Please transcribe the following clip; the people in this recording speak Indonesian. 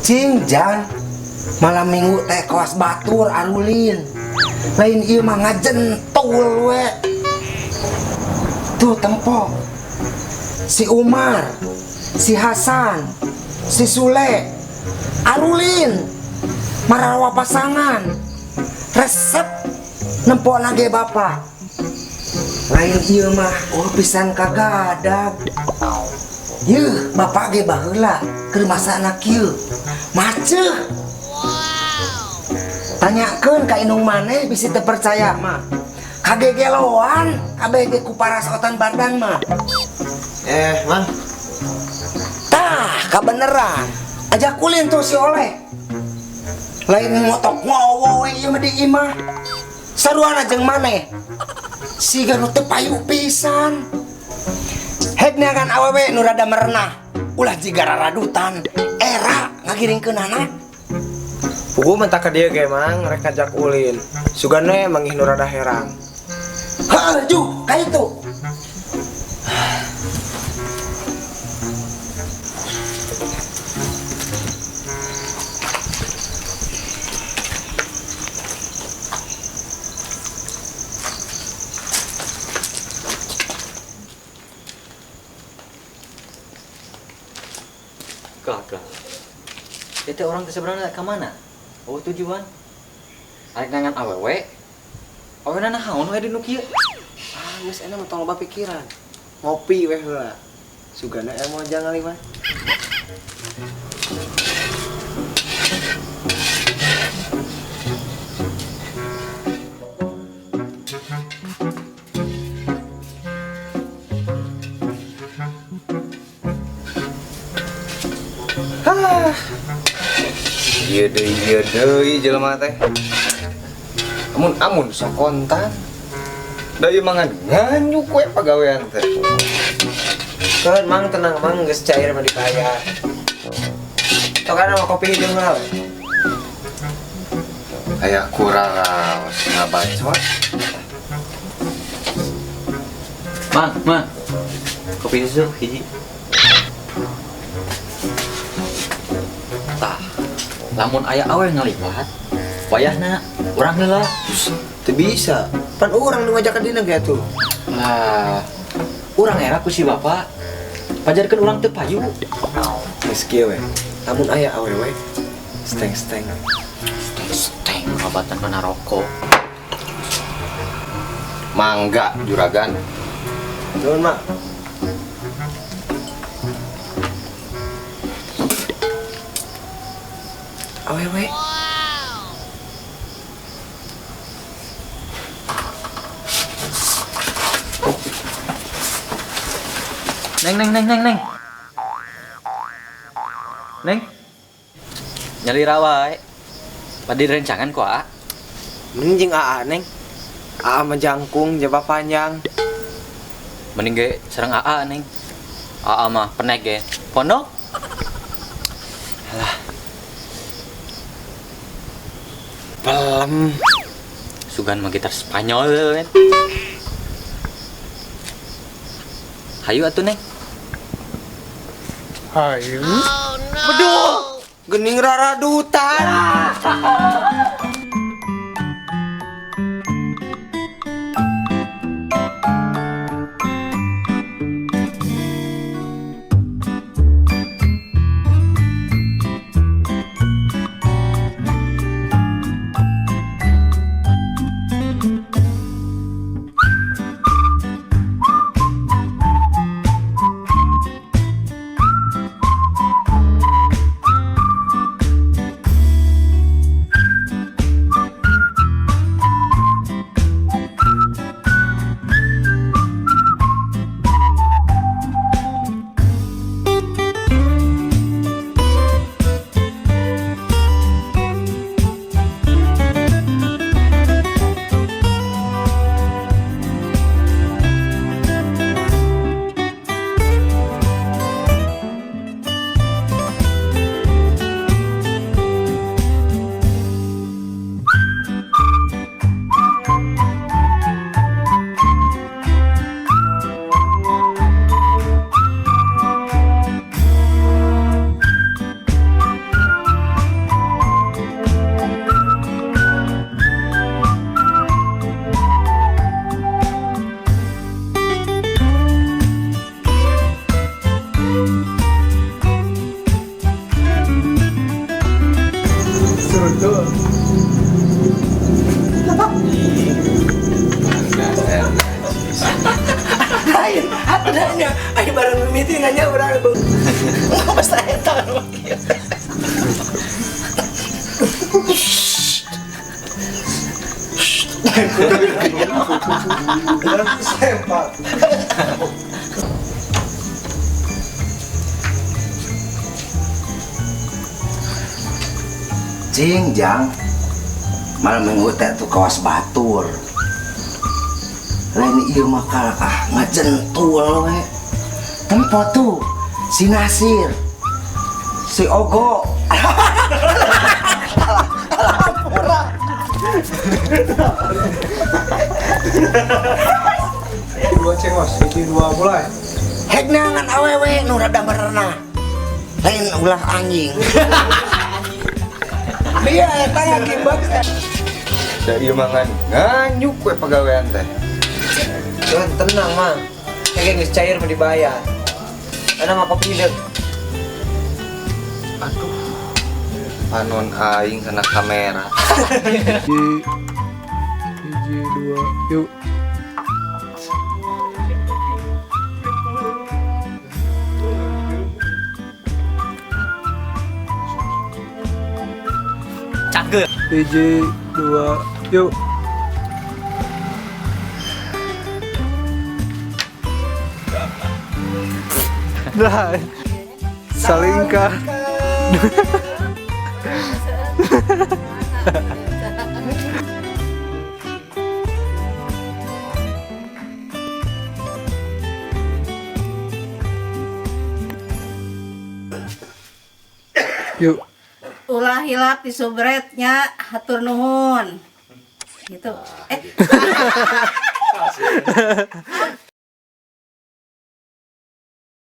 Cing, Jan, malam minggu teh kawas batur arulin. Lain ieu mah ngajentul we. Tuh tempo. Si Umar, si Hasan, si Sule, arulin. Marawa pasangan. Resep nempok nage bapak. Lain ieu mah pisan kagadag. Yeuh, bapak ge baheula keur masa anak ieu. Maceh. Tanyakeun ka indung maneh bisi teu percaya mah. Kagegeloan kabeh ku parasotan badan mah. Mang. Tah, kabeneran. Ajak ulin tuh si Oleh. Lain ngotok ngowo we ieu mah di imah. Saruana jeung maneh. Siga nu teu payu pisan. Hek neangan awewe nu rada merenah. Ulah jiga raradutan. Era ngagiringkeun anak. Pugu mentak ka dieu ge mang rek ngajak ulin. Sugana manggih nu rada herang. Heuh, Ju, ka itu. Kakak, itu orang sebenarnya ke mana? Oh tujuan? Arek ngangan awewe? Awewe nana haun we di nu kieu? Geus enak mah tong loba pikiran. Ngopi weh heula. Sugana mau jangan lima. Iya deui jelema teh. Amun sok kontan. Da ieu mangan nganyuk we pagawean teh. Keun mang tenang mang geus cair mah dipaya. Tokana mah kopi hideung we. Aya kuraraos ngabacot. Mang, kopi susu hiji. Tah, lamun aya awewe ngaliwat, wayahna urang heula. Teu bisa. Pan urang nu ngajak ka dina ge atuh. Lah, urang era ku si bapak. Pajarkeun urang teu payu. Geus kieu we. Lamun aya awewe steng-steng. Steng obatan kena rokok. Mangga juragan. Nuhun, Mak. Awewe. Neng. Neng. Nyali rawai. Padi rencangan ku A. Mending jeung AA, Neng. AA mah jangkung, jaba panjang. Mending ge sareng AA, Neng. AA mah penek ge. Pondok? Alah. Pelem. Sugan mah gitar Spanyol kan. Hayu atuh, Neng. Hayu. Oh, no. Beduh. Gening raradutan. mimitingannya urang masa eta nu kieu. Sempat. Cing jang malam minggu teh tuh kawas batur lain ieu mah kalakah ngajentul we tempo tuh si Nasir si Ogo Dua cengos, ini dua mulai. hek nangan awewe nu rada merena lain ulah anjing dia eta ngakibat Da ieu mangan nganyuk we pagawean teh. Jangan tenang mang. Kayak geus cair mah dibayar. Ana mah kopi deuk. Aduh. Panon aing sana kamera. Hiji, dua, yuk. Cangkeun. Hiji, dua, yuk. Nah, salingkah. Yuk. Ulah hilap di subretnya hatur nuhun gitu